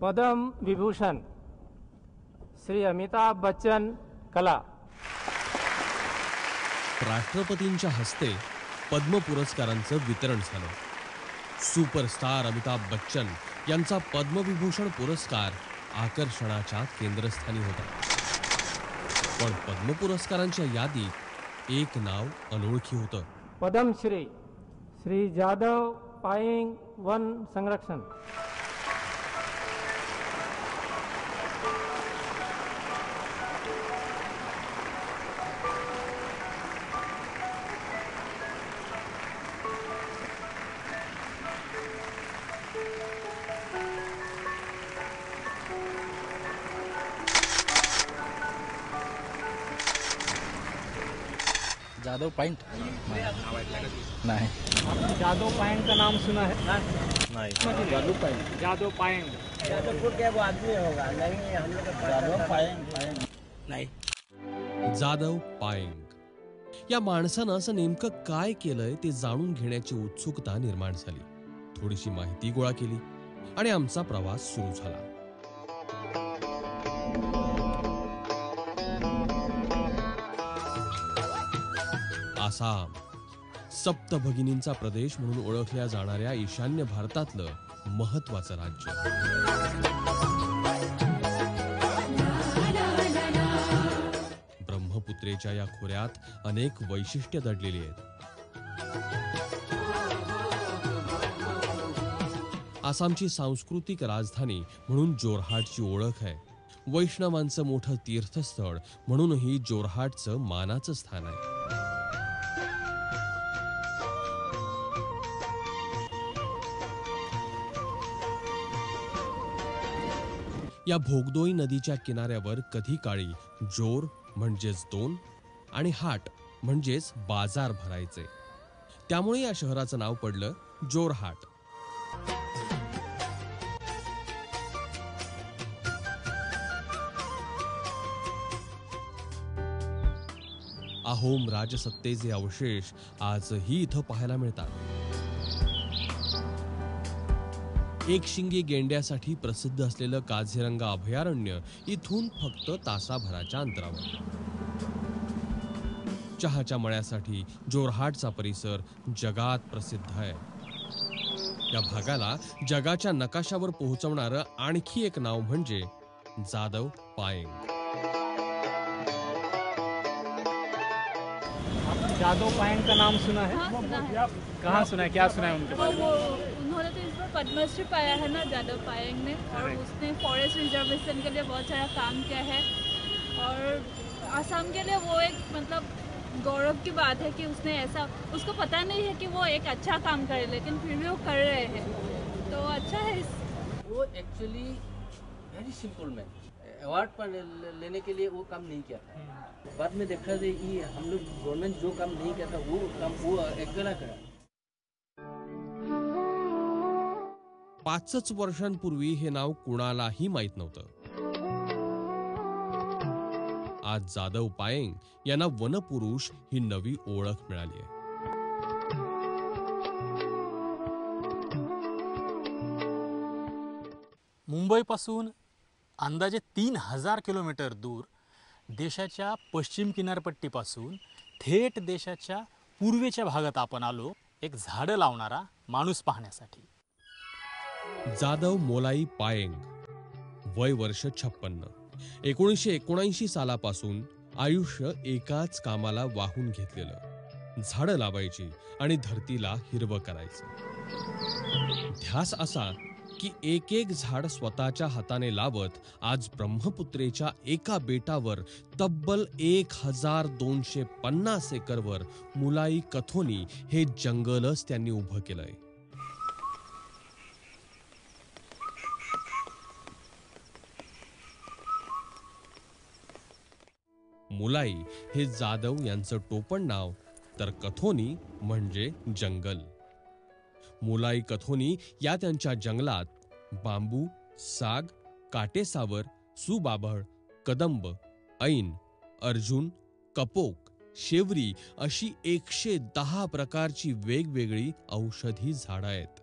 पद्म विभूषण श्री अमिताभ बच्चन कला। राष्ट्रपतींच्या हस्ते पद्म पुरस्कारांचं वितरण झालं। सुपरस्टार अमिताभ बच्चन यांचा पद्मविभूषण पुरस्कार आकर्षणाच्या केंद्रस्थानी होता। पण पद्म पुरस्कारांच्या यादीत एक नाव अनोळखी होतं। पद्मश्री श्री जादव पायेंग वन संरक्षण। जादव पाइंट नहीं। जादव पायेंग का नाम सुना है? नहीं। जादव पाइंट। जादव पायेंग जादवपुर के वो आदमी होगा। नहीं, हम लोग जादव पाइंट नहीं। जादव पायेंग या माणसानं असं नेमकं काय केलंय ते जाणून घेण्याची उत्सुकता निर्माण झाली। थोडीशी माहिती गोळा केली आणि आमचा प्रवास सुरू झाला। आसाम सप्तभगिनींचा प्रदेश म्हणून ओळखल्या जाणाऱ्या ईशान्य भारतातलं महत्वाचं राज्य। ब्रह्मपुत्रेच्या या खोऱ्यात अनेक वैशिष्ट्य दडलेली आहेत। आसामची सांस्कृतिक राजधानी म्हणून जोरहाटची ओळख आहे। वैष्णवांचं मोठं तीर्थस्थळ म्हणूनही जोरहाटचं मानाचं स्थान आहे। या भोगदोई नदीच्या किनाऱ्यावर कधी काळी जोर म्हणजेच दोन आणि हाट म्हणजेच बाजार भरायचे। त्यामुळे या शहराचं नाव पडलं जोरहाट। अहोम राजसत्तेचे अवशेष आजही इथं पाहायला मिळतात। एक शिंगी गेंड्यासाठी प्रसिद्ध असलेलं काझीरंगा अभयारण्य इथून फक्त तासाभराच्या अंतरावर। चहाच्या मळ्यासाठी जोरहाटचा परिसर जगात प्रसिद्ध आहे। या भागाला जगाच्या नकाशावर पोहोचवणारं आणखी एक नाव म्हणजे जादव पायेंग। जादव पायेंग का नाम सुना है? हाँ, सुना है। कहाँ सुना है, क्या सुना है उनके बारे में? उन्होंने तो इस बार पद्मश्री पाया है ना, जादव पायेंग ने, और उसने फॉरेस्ट रिजर्वेशन के लिए बहुत सारा काम किया है। और आसाम के लिए वो एक मतलब गौरव की बात है कि उसने ऐसा, उसको पता नहीं है कि वो एक अच्छा काम करे, लेकिन फिर भी वो कर रहे हैं, तो अच्छा है। वो actually very simple man. Award पर लेने के लिए वो काम नहीं किया था। बाद में देखा जाए कि हम लोग गवर्नमेंट जो काम नहीं किया था वो काम वो एकला करा। 5 वर्षांपूर्वी हे नाव कुणालाही माहित नव्हतं। आज जादव पायेंग यांना वनपुरुष ही नवी ओळख मिळाली आहे। मुंबईपासून अंदाजे 3000 किलोमीटर दूर देशाच्या पश्चिम किनारपट्टीपासून थेट देशाच्या पूर्वेच्या भागात आपण आलो एक झाडं लावणारा माणूस पाहण्यासाठी। जादव मोलाई पायेंग, वय वर्ष 56। 1979 सालापासून आयुष्य एकाच कामाला वाहून घेतलेलं, झाडं लावायची आणि धरतीला हिरवं करायचं। ध्यास असा की एक एक झाड स्वतःच्या हाताने लावत आज ब्रह्मपुत्रेच्या एका बेटावर तब्बल 1250 एकरवर मुलाई कथोनी हे जंगलच त्यांनी उभं केलंय। मुलाई हे जादव यांचं टोपण नाव, तर कथोनी म्हणजे जंगल। मुलाई कथोनी या त्यांच्या जंगलात बांबू, साग, काटेसावर, सुबाभळ, कदंब, ऐन, अर्जुन, कपोक, शेवरी अशी 110 प्रकारची वेगवेगळी औषधी झाडं आहेत।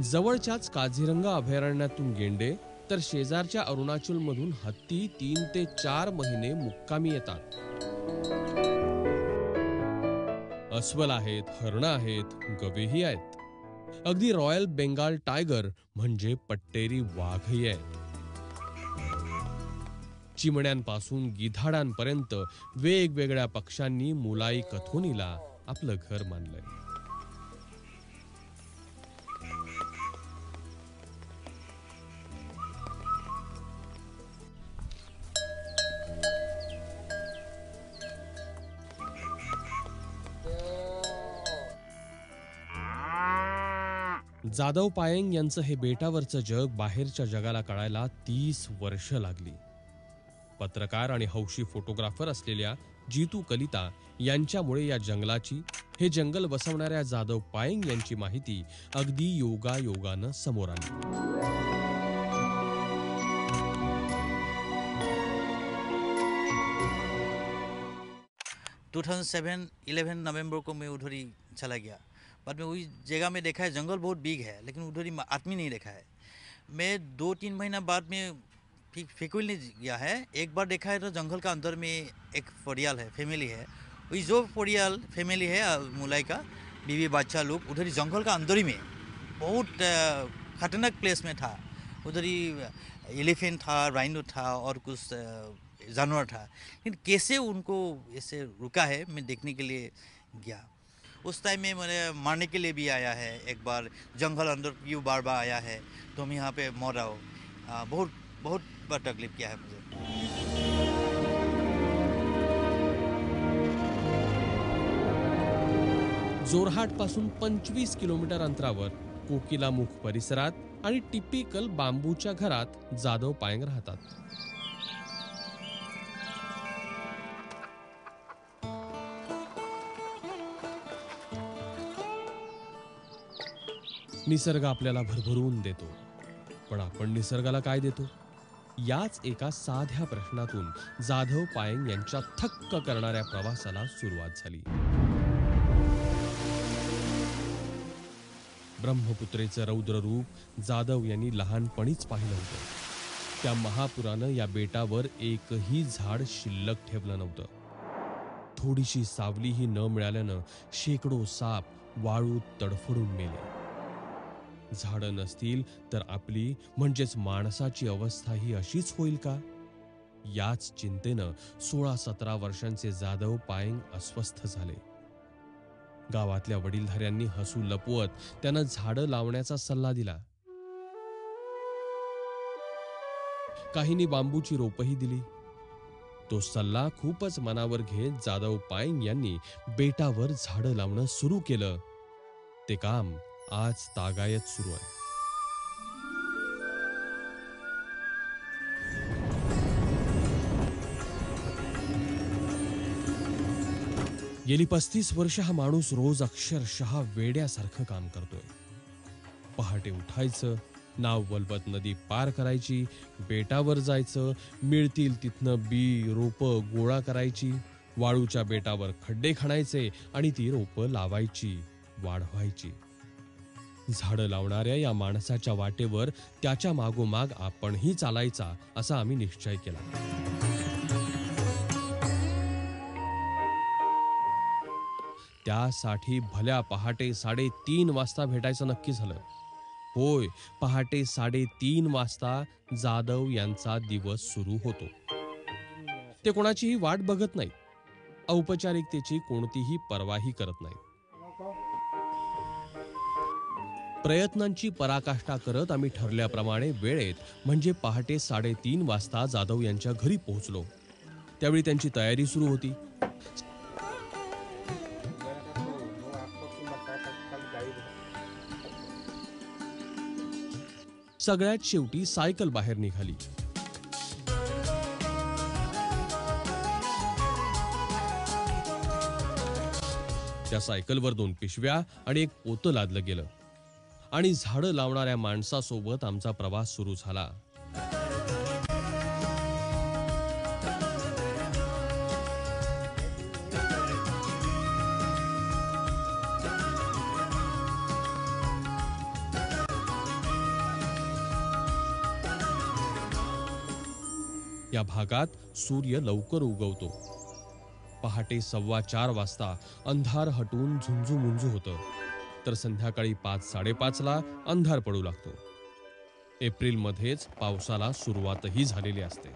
जवळच्याच काझीरंगा अभयारण्यातून गेंडे तर शेजारच्या अरुणाचलमधून हत्ती 3 ते 4 महिने मुक्कामी येतात. अस्वल आहेत, हरणं आहेत, गवेही आहेत. अगदी रॉयल बेंगाल टायगर म्हणजे पट्टेरी वाघही आहेत. चिमण्यांपासून गिधाडांपर्यंत वेगवेगळ्या पक्ष्यांनी मुलाई कथोनीला आपलं घर मानलंय. जाधव पायेंग यांचं हे बेटावरचं जग बाहेरच्या जगाला कळायला 30 वर्ष लागली. पत्रकार आणि हौशी फोटोग्राफर असलेल्या जीतू कलिता यांच्यामुळे या जंगलाची, हे जंगल बसवणाऱ्या जाधव पायेंग यांची माहिती अगदी योगायोगानं समोर आली. 2011 नवंबर को मैं उधर ही चला गया. बाद में वही जगह में देखा है जंगल बहुत बिग है, लेकिन उधर ही आदमी नहीं देखा है. मैं 2-3 महीना बाद में फिकुल नहीं गया है. एक बार देखा है तो जंगल का अंदर में एक परियाल है, फैमिली है. वही जो परियाल फैमिली है मुलाई का बीवी बच्चा लोग उधर ही जंगल का अंदर ही में बहुत खतरनाक प्लेस में था. उधर ही एलिफेंट था, राइनो था और कुछ जानवर था. लेकिन कैसे उनको ऐसे रुका है मैं देखने के लिए गया. उस टाइम में मैंने मारने के लिए भी आया है. एक बार जंगल अंदर क्यों बार आया है तो मैं यहाँ पे मर रहा हूँ. बहुत बहुत बार तकलीफ किया है मुझे. जोरहाट पासून 25 किलोमीटर अंतरावर कोकिलामुख परिसरात आणि टिपिकल बांबूच्या घरात जाधव पायेंग राहतात. निसर्ग आपल्याला भरभरून देतो, पण आपण निसर्गाला काय देतो? याच एका साध्या प्रश्नातून जाधव पायेंग यांच्या थक्क करणाऱ्या प्रवासाला सुरुवात झाली. ब्रह्मपुत्रेचं रौद्र रूप जाधव यांनी लहानपणीच पाहिलं होतं. त्या महापुरानं या बेटावर एकही झाड शिल्लक ठेवलं नव्हतं. थोडीशी सावलीही न मिळाल्यानं शेकडो साप वाळूत तडफडून मेले. झाडं नसतील तर आपली म्हणजेच माणसाची अवस्था ही अशीच होईल का? याच चिंतेनं 16-17 वर्षांचे जाधव पायेंग अस्वस्थ झाले. गावातल्या वडीलधाऱ्यांनी हसू लपवत त्यांना झाडं लावण्याचा सल्ला दिला. काहींनी बांबूची रोपही दिली. तो सल्ला खूपच मनावर घेत जाधव पायेंग यांनी बेटावर झाडं लावणं सुरू केलं. ते काम आज तागायत सुरू आहे. गेली 35 वर्ष हा माणूस रोज अक्षरशः वेड्यासारखं काम करतोय. पहाटे उठायचं, नाव वलवत नदी पार करायची, बेटावर जायचं, मिळतील तिथनं बी रोपं गोळा करायची, वाळूच्या बेटावर खड्डे खणायचे आणि ती रोपं लावायची, वाढवायची. झाडं लावणाऱ्या या माणसाच्या वाटेवर त्याच्या मागोमाग आपणही चालायचा असा आम्ही निश्चय केला. त्यासाठी भल्या पहाटे 3:30 वाजता भेटायचं नक्की झालं. होय, पहाटे 3:30 वाजता जाधव यांचा दिवस सुरू होतो. ते कोणाचीही वाट बघत नाहीत, औपचारिकतेची कोणतीही पर्वाही करत नाहीत. प्रयत्नांची पराकाष्ठा करत आम्ही ठरल्याप्रमाणे वेळेत म्हणजे पहाटे 3:30 वाजता जाधव यांच्या घरी पोहोचलो. त्यावेळी त्यांची तयारी सुरू होती. सगळ्यात शेवटी सायकल बाहेर निघाली. त्या सायकलवर 2 पिशव्या आणि एक पोतं लादलं गेलं आणि झाडं लावणाऱ्या माणसासोबत आमचा प्रवास सुरू झाला. या भागात सूर्य लवकर उगवतो. पहाटे 4:15 वाजता अंधार हटून झुंजू होतं, तर संध्याकाळी 5-5:30ला अंधार पडू लागतो. एप्रिलमध्येच पावसाला सुरुवातही झालेली असते.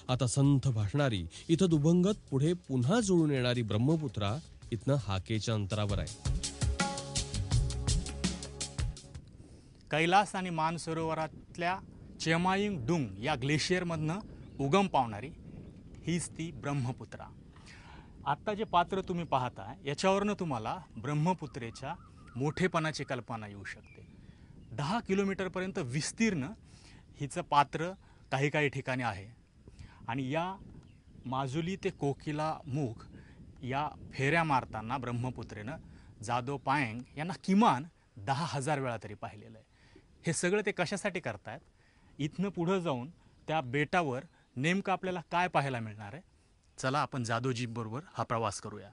आता संथ भासणारी इथं दुभंगत पुढे पुन्हा जुळून येणारी ब्रह्मपुत्रा इथनं हाकेच्या अंतरावर आहे. कैलास आणि मानसरोवरातल्या चेमायिंग डुंग या ग्लेशियरमधनं उगम पावणारी हीच ती ब्रह्मपुत्रा. आत्ता जे पात्र तुम्ही पाहता याच्यावरनं तुम्हाला ब्रह्मपुत्रेच्या मोठेपणाची कल्पना येऊ शकते. 10 किलोमीटरपर्यंत विस्तीर्ण हिचं पात्र काही ठिकाणी आहे. आणि या माजुली ते कोकिलामुख या फेऱ्या मारताना ब्रह्मपुत्रेनं जादव पायंग यांना किमान 10,000 वेळा तरी पाहिलेलं आहे. हे सगळं ते कशासाठी करतायत? इथनं पुढं जाऊन त्या बेटावर नेमकं आपल्याला काय पाहायला मिळणार आहे? चला आपण जादवजीबरोबर हा प्रवास करूया.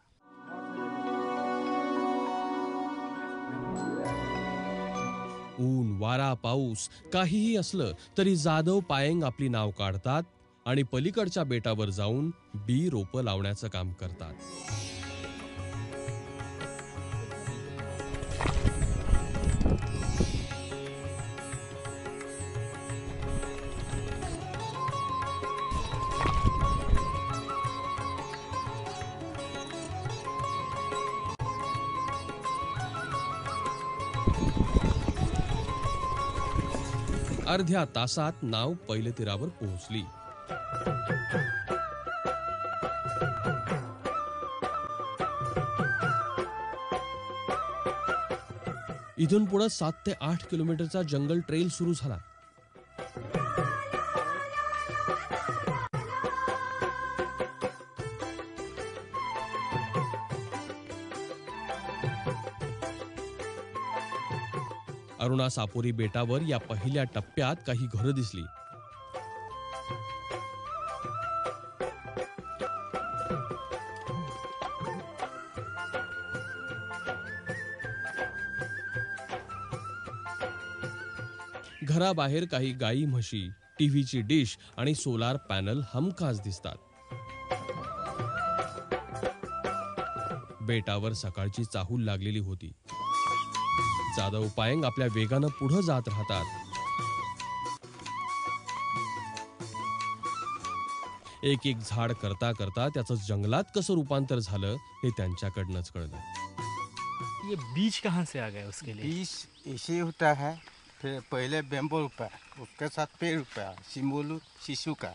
ऊन, वारा, पाऊस काहीही असलं तरी जादव पायंग आपली नाव काढतात आणि पलीकडच्या बेटावर जाऊन बी रोपं लावण्याचं काम करतात. अर्ध्या तासात नाव पहिल्या तीरावर पोहोचली. इथून पुढे 7 ते 8 किलोमीटरचा जंगल ट्रेल सुरू झाला. अरुणा सापोरी बेटावर या पहिल्या टप्प्यात काही घरं दिसली. घराबाहेर काही गाई म्हशी, टीव्हीची डिश आणि सोलार पॅनल हमखास दिसतात. बेटावर सकाळची चाहूल लागलेली होती. जादव पायंग आपल्या वेगानं पुढे जात राहतात. एक झाड करता त्याचं जंगलात कसं रूपांतर झालं हे त्यांच्याकडनंच कळलं. ये बीज कहाँ से आ गया उसके लिए? बीज ऐसे होता है, फिर पहले बेम्बो रुपया, उसके साथ पेड़ रुपया, सिम्बोलू शिशु का.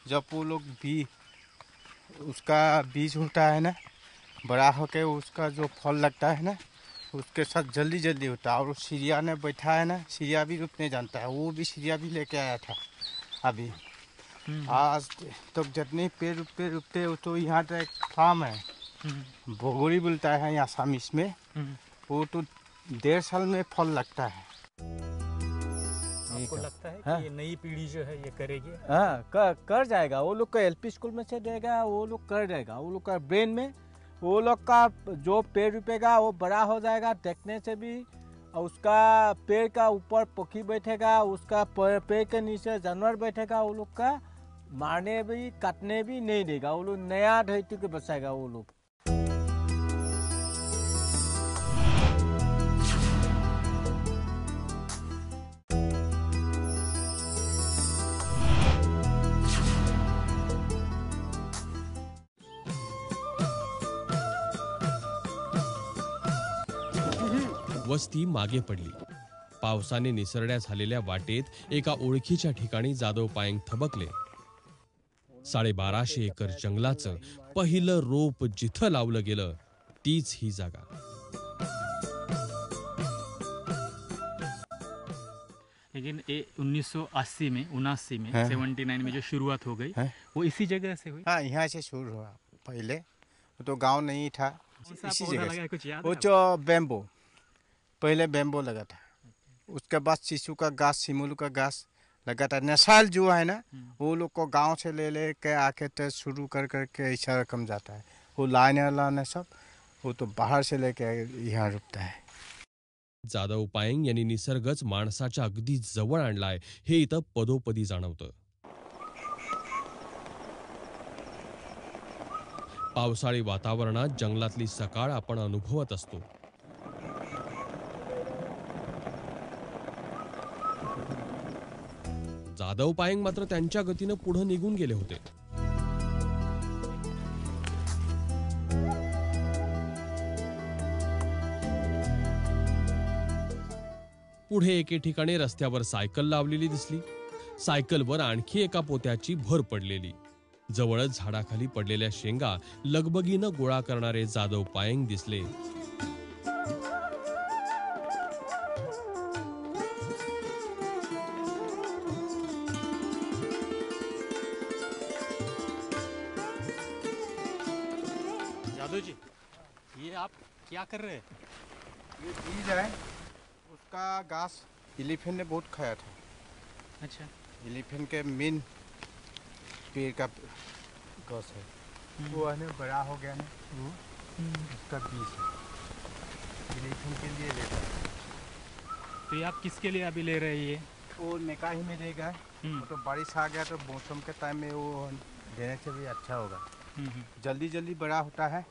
जब वो लोग भी उसका बीज होता है ना, बड़ा होके उसका जो फल लगता है ना, उसके साथ जल्दी होता है. और सीरिया ने बैठा है ना, सीरिया भी रुपने जानता है, वो भी सीरिया भी लेके आया था अभी. आज तो जितने पेड़ रुपते हो तो यहाँ तो एक फार्म है, भोगोरी बोलता है यहाँ सामिस में. वो तो 1.5 साल में फल लगता है. आपको लगता है कि ये नई पीढ़ी जो है ये करेगी? हाँ, कर जाएगा. वो लोग का एलपी स्कूल में से देगा, वो लोग कर जाएगा. वो लोग का ब्रेन में वो लोग का जो पेड़ रुपेगा वो बड़ा हो जाएगा देखने से भी. और उसका पेड़ का ऊपर पक्षी बैठेगा, उसका पेड़ के नीचे जानवर बैठेगा. वो लोग का मारने भी काटने भी नहीं देगा. वो लोग नया धरती को बचाएगा. वो लोग वस्ती मागे पडली. पावसाने निसरड्या झालेल्या वाटेत एका ओळखीच्या ठिकाणी जादव पायंग थबकले. 1250 एकर जंगलाचं पहिलं रोप जिथं लावलं गेलं तीच ही जागा. लेकिन 1980 में 79 में 79 में जो शुरुआत हो गई वो इसी जगह से हुई. हाँ, यहाँ से शुरू हुआ. पहले तो गांव नहीं था, इसी जगह से. कुछ याद वो है? जो बेम्बो, पहले बेम्बो लगा था. उसके बाद शिशु का घास, सिमुलू का घास लगा था. नस्ल जो है ना, वो लोग को गांव से ले के आके तो शुरू करके ऐसा रकम जाता है. वो लाने सब वो तो बाहर से लेके यहाँ रुकता है. जाधव पायंग यांनी निसर्गच माणसाच्या अगदी जवळ आणलाय हे इथं पदोपदी जाणवतं. पावसाळी वातावरणात जंगलातली सकाळ आपण अनुभवत असतो. जाधव पायंग मात्र त्यांच्या गतीनं पुढे निघून गेले होते. पुढे एके ठिकाणी रस्त्यावर सायकल लावलेली दिसली. सायकलवर आणखी एका पोत्याची भर पडलेली. जवळच झाडाखाली पडलेल्या शेंगा लगबगीनं गोळा करणारे जाधव पायंग दिसले. जादव जी, ये आप क्या कर रहे हैं? ये बीज है, उसका घास एलिफेंट ने बहुत खाया था. अच्छा. एलिफेंट के मेन पेड़ का घास है. वो है ना बड़ा हो गया ना, उसका बीज है. एलिफेंट के लिए लेता है. तो ये आप किसके लिए अभी ले रहे हैं ये? वो मेका ही में देगा. वो तो बारिश आ गया तो मौसम के टाइम में वो देने से भी अच्छा होगा. जल्दी जल्दी बड़ा होता है,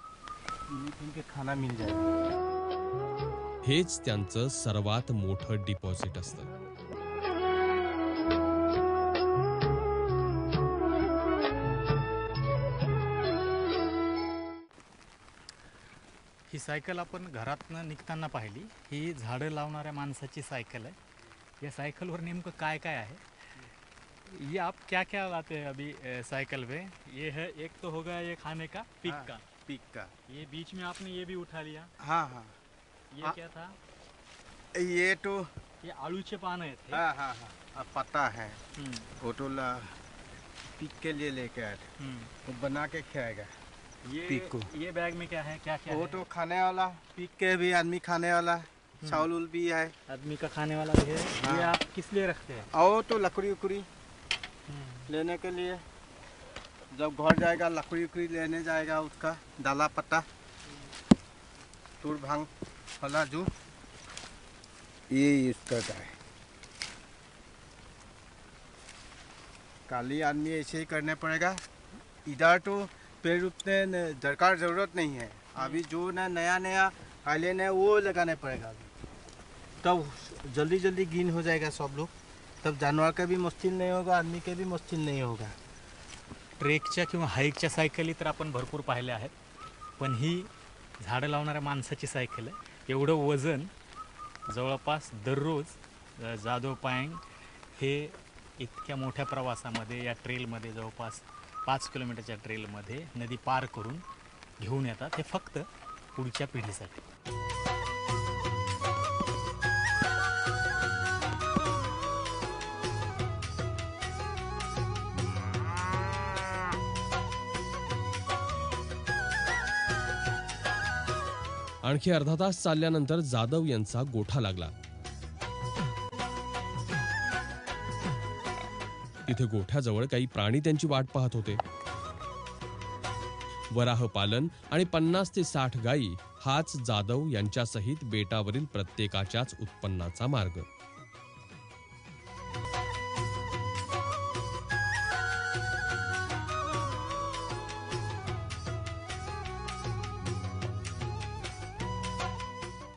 एलिफेंट के खाना मिल जाएगा. हेच त्यांचं सर्वात मोठं डिपॉझिट असतं. ही सायकल आपण घरातनं निघताना पाहिली. ही झाडं लावणाऱ्या माणसाची सायकल आहे. या सायकलवर नेमकं काय काय आहे? ये आप क्या क्या लाते हैं अभी साइकिल पे? ये है, एक तो होगा ये खाने का पिक हाँ, का. पिक का. ये बीच में आपने ये भी उठा लिया. हाँ हाँ. ये क्या था? ये तो ये आलूचे पान है थे. हाँ हाँ हाँ पता है. वो तो पिक के लिए लेके आए थे. वो बना के खाएगा. पिक को. ये बैग में क्या है, क्या क्या वो है? तो खाने वाला, पिक के भी आदमी खाने वाला, चावल उल भी है. आदमी का खाने वाला भी है. हाँ. ये आप किस लिए रखते हैं? और तो लकड़ी उकड़ी लेने के लिए, जब घर जाएगा लकड़ी उकड़ी लेने जाएगा, उसका डाला पत्ता तुर भांग फला जो ये इसका का है. काली आदमी ऐसे ही करने पड़ेगा. इधर तो पेड़ उतने दरकार जरूरत नहीं है. अभी जो ना नया नया आइलैंड है वो लगाने पड़ेगा. अभी तब जल्दी जल्दी गिन हो जाएगा सब लोग. तब जानवर का भी मुश्किल नहीं होगा, आदमी के भी मुश्किल नहीं होगा. ट्रेकच्या किंवा हाईकच्या सायकली तर आपण भरपूर पाहिल्या आहेत, पण ही झाडं लावणाऱ्या माणसाची सायकल आहे. एवढं वजन जवळपास दररोज जाधव पायंग हे इतक्या मोठ्या प्रवासामध्ये या ट्रेलमध्ये जवळपास 5 किलोमीटरच्या ट्रेलमध्ये नदी पार करून घेऊन येतात. हे फक्त पुढच्या पिढीसाठी. आणखी अर्धा तास चालल्यानंतर जाधव यांचा गोठा लागला. तिथे गोठ्याजवळ काही प्राणी त्यांची वाट पाहत होते. वराह पालन आणि 50 ते 60 गायी हाच जाधव यांच्यासहित बेटावरील प्रत्येकाच्याच उत्पन्नाचा मार्ग.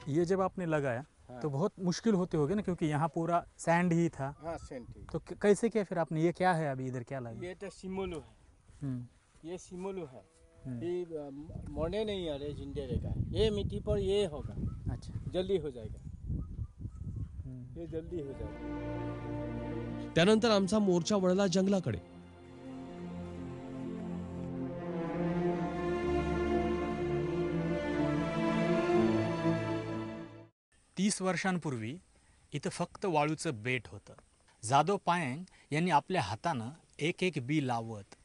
ये जब आपने लगाया तो बहुत मुश्किल होते होगे ना, क्योंकि यहाँ पूरा सैंड ही था. हाँ सेंटी. तो कैसे किया फिर आपने? ये क्या है अभी इधर, क्या लगा? ये तो सिमोलू है. ये सिमोलू है. ये मरने नहीं आ रहे, जिंदे रहेगा. ये मिट्टी पर ये होगा. अच्छा. जल्दी हो जाएगा. ये जल्दी हो जाएगा. त्यानंतर आमचा मोर्चा वळला जंगलाकडे. 30 वर्षांपूर्वी इथं फक्त वाळूचं बेट होतं. जाधव पायंग यांनी आपल्या हातानं एक एक बी लावत,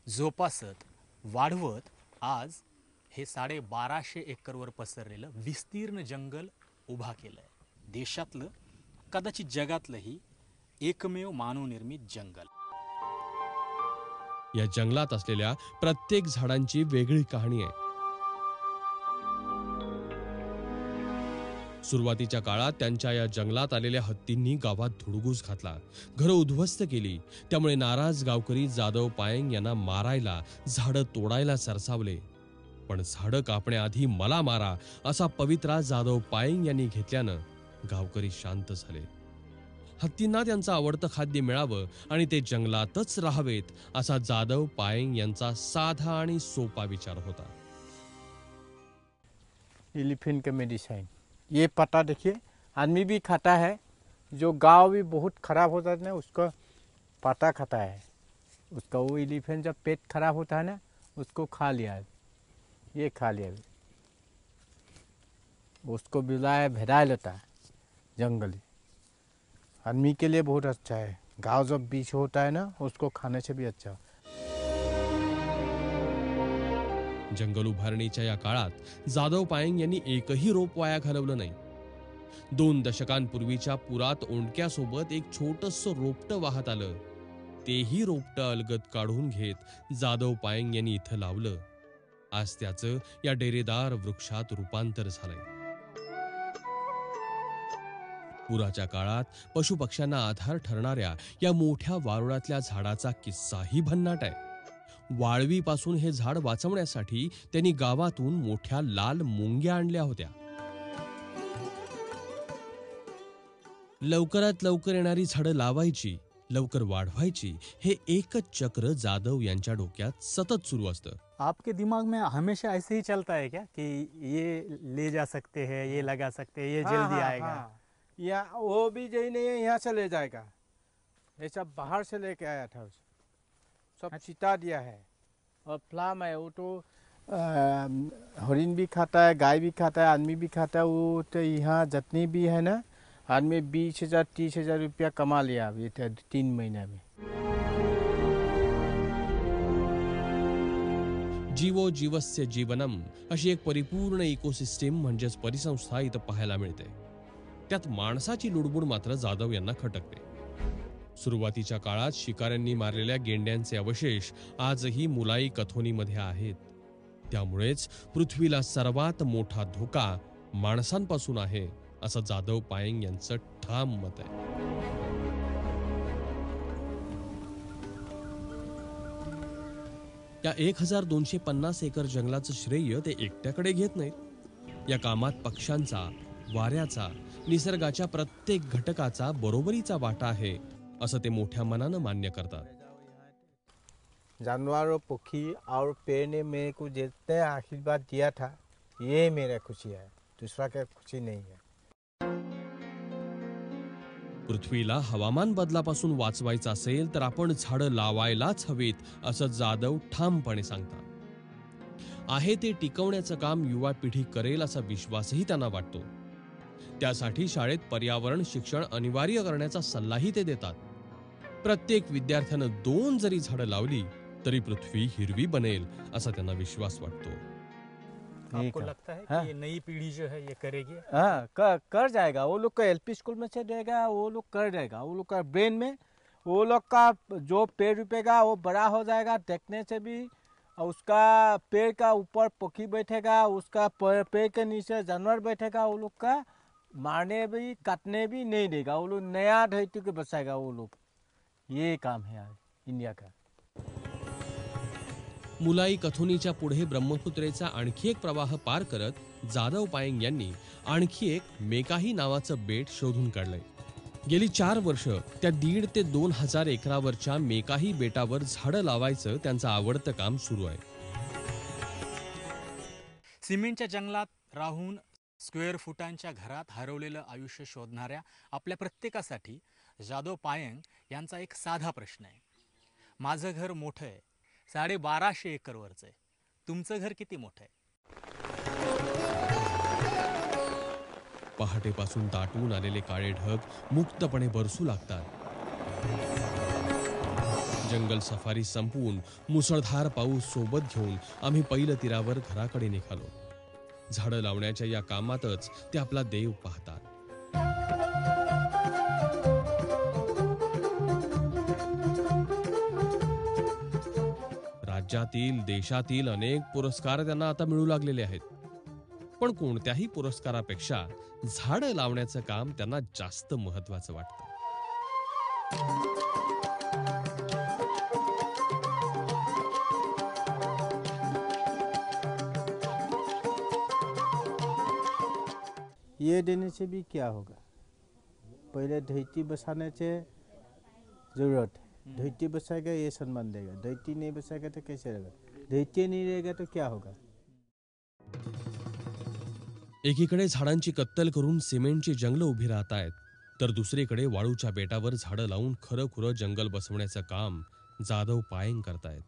जोपासत, वाढवत आज हे 1250 एकरवर पसरलेलं विस्तीर्ण जंगल उभा केलं आहे. देशातलं, कदाचित जगातलंही एकमेव मानवनिर्मित जंगल. या जंगलात असलेल्या प्रत्येक झाडांची वेगळी कहाणी आहे. सुरुवातीच्या काळात त्यांच्या या जंगलात आलेल्या हत्तींनी गावात धुडगूस घातला, घरं उद्ध्वस्त केली. त्यामुळे नाराज गावकरी जाधव पायंग यांना मारायला, झाडं तोडायला सरसावले. पण झाडं कापण्याआधी मला मारा असा पवित्रा जाधव पायंग यांनी घेतल्यानं गावकरी शांत झाले. हत्तींना त्यांचं आवडतं खाद्य मिळावं आणि ते जंगलातच राहावेत असा जाधव पायंग यांचा साधा आणि सोपा विचार होता. एलिफेंट का मेडिसिन, ये पत्ता देखिए आदमी भी खाता है, जो गांव भी बहुत खराब होता है ना उसका पत्ता खाता है. उसका वो एलिफेंट जब पेट खराब होता है ना उसको खा लिया, ये खा लिया. उसको बुलाया भेड़ा लेता है जंगली, आदमी के लिए बहुत अच्छा है. गांव जब बीच होता है ना उसको खाने से भी अच्छा. जंगल उभारणीच्या या काळात जाधव पायंग यांनी एकही रोप वाया घालवलं नाही. 2 दशकांपूर्वीच्या पुरात ओंडक्यासोबत एक छोटंसं रोपटं वाहत आलं. तेही रोपटं अलगद काढून घेत जाधव पायंग यांनी इथं लावलं. आज त्याचं या डेरेदार वृक्षात रूपांतर झालंय. पुराच्या काळात पशुपक्ष्यांना आधार ठरणाऱ्या या मोठ्या वारुळातल्या झाडाचा किस्साही भन्नाट आहे. वाळवीपासून हे झाड वाचवण्यासाठी त्यांनी गावातून मोठ्या लाल मुंग्या आणल्या होत्या. लवकरात लवकर येणारी झाडं लावायची, लवकर वाढवायची, हे एकच चक्र जाधव यांच्या डोक्यात सतत सुरू असतं. आपके दिमाग में हमेशा ऐसे ही चलता है क्या कि ये ले जा सकते हैं, ये लगा सकते हैं, ये जल्दी आएगा? या वो भी यही नहीं है, यहाँ से ले जाएगा. ये सब बाहर से लेके आया था, उसे सब छिटा दिया है. और फ्लाम है वो तो हरिन भी खाता है, गाय भी खाता है, आदमी भी खाता है. वो तो यहाँ जितनी भी है ना, आदमी 20,000 30,000 रुपया कमा लिया अभी 3 महीने में. जीवो जीवस्य जीवनम अशी एक परिपूर्ण इकोसिस्टीम म्हणजेच परिसंस्था इथं पाहायला मिळते. त्यात माणसाची लुडबुड मात्र जाधव यांना खटकते. सुरुवातीच्या काळात शिकाऱ्यांनी मारलेल्या गेंड्यांचे अवशेष आजही मुलाई कथोनीमध्ये आहेत. त्यामुळेच पृथ्वीला सर्वात मोठा धोका माणसांपासून आहे असं जाधव पायंग यांचं ठाम मत आहे. या 1250 एकर जंगलाचं श्रेय ते एकट्याकडे घेत नाहीत. या कामात पक्ष्यांचा, वाऱ्याचा, निसर्गाच्या प्रत्येक घटकाचा बरोबरीचा वाटा आहे असं ते मोठ्या मनानं मान्य करतात. जानवर और पक्षी और पेड़ ने मेरे को जितने आशीर्वाद दिया था, ये मेरा खुशी है, दूसरा क्या खुशी नहीं है. पृथ्वीला हवामान बदलापासून वाचवायचं असेल तर आपण झाडं लावायलाच हवीत असं जाधव ठामपणे सांगतात. आहे ते टिकवण्याचं काम युवा पिढी करेल असा विश्वासही त्यांना वाटतो. त्यासाठी शाळेत पर्यावरण शिक्षण अनिवार्य करण्याचा सल्लाही ते देतात. प्रत्येक विद्यार्थ्यानं 2 जरी झाडं लावली तरी पृथ्वी हिरवी बनेल असा त्यांना विश्वास वाटतो. आपको लगता है कि ये नई पीढ़ी जो है ये करेगी? हाँ, कर जाएगा. वो लोग का एलपी स्कूल में से देगा, वो लोग कर जाएगा. वो लोग का ब्रेन में वो लोग का जो पेड़ रुपेगा वो बड़ा हो जाएगा. देखने से भी उसका पेड़ का ऊपर पक्षी बैठेगा, उसका पेड़ के नीचे जानवर बैठेगा. वो लोग का मारने भी काटने भी नहीं देगा. वो लोग नया धरती को बचाएगा. वो लोग ये काम है आज इंडिया का. मुलाई कथोनीच्या पुढे ब्रह्मपुत्रेचा आणखी एक प्रवाह पार करत जाधव पायंग यांनी आणखी एक मेकाही नावाचं बेट शोधून काढलंय. गेली 4 वर्ष त्या 1,500 ते 2,000 एकरावरच्या मेकाही बेटावर झाडं लावायचं त्यांचं आवडतं काम सुरू आहे. सिमेंटच्या जंगलात राहून स्क्वेअर फुटांच्या घरात हरवलेलं आयुष्य शोधणाऱ्या आपल्या प्रत्येकासाठी जाधव पायंग यांचा एक साधा प्रश्न आहे. माझं घर मोठं आहे, 1250 एकरवरचं आहे. तुमचं घर किती मोठं आहे? पहाटेपासून दाटून आलेले काळे ढग मुक्तपणे बरसू लागतात. जंगल सफारी संपवून मुसळधार पाऊस सोबत घेऊन आम्ही पैल तीरावर घराकडे निघालो. झाडं लावण्याच्या या कामातच ते आपला देव पाहतात. राज्यातील देशातील अनेक पुरस्कार त्यांना आता मिळू लागलेले आहेत. पण कोणत्याही पुरस्कारापेक्षा झाडं लावण्याचं काम त्यांना जास्त महत्वाचं वाटतं. ये देने से भी क्या होगा, पहले धरती बसाने से जरूरत है, धरती बसाएगा ये सम्मान देगा, धरती नहीं बसाएगा तो कैसे रहेगा, धरती नहीं रहेगा तो क्या होगा. एकीकडे झाडांची कत्तल करून सिमेंटची जंगलं उभी राहत आहेत, तर दुसरीकडे वाळूच्या बेटावर झाडं लावून खरं जंगल बसवण्याचं काम जाधव पायंग करतायत.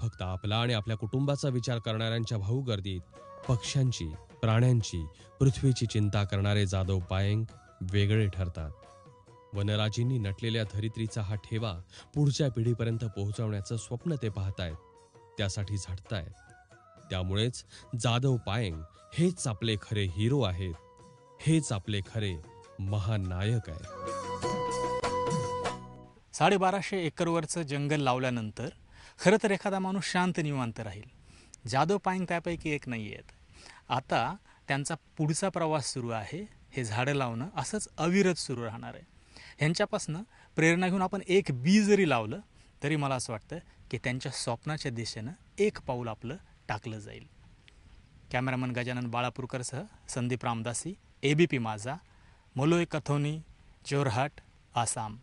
फक्त आपला आणि आपल्या कुटुंबाचा विचार करणाऱ्यांच्या भाऊगर्दीत पक्ष्यांची, प्राण्यांची, पृथ्वीची चिंता करणारे जाधव पायंग वेगळे ठरतात. वनराजींनी नटलेल्या धरित्रीचा हा ठेवा पुढच्या पिढीपर्यंत पोहोचवण्याचं स्वप्न ते पाहतायत, त्यासाठी झटतायत. त्यामुळेच जाधव पायंग हेच आपले खरे हिरो आहेत, हेच आपले खरे महानायक आहेत. 1250 एकरवरचं जंगल लावल्यानंतर खरं तर एखादा माणूस शांत निवांत राहील. जाधव पायंग त्यापैकी एक नाही आहेत. आता त्यांचा पुढचा प्रवास सुरू आहे. हे झाडं लावणं असंच अविरत सुरू राहणार आहे. ह्यांच्यापासनं प्रेरणा घेऊन आपण एक बी जरी लावलं तरी मला असं वाटतं की त्यांच्या स्वप्नाच्या दिशेनं एक पाऊल आपलं टाकलं जाईल. कॅमेरामन गजानन बाळापूरकरसह संदीप रामदासी, ABP माझा, मलोय कथोनी, जोरहाट, आसाम.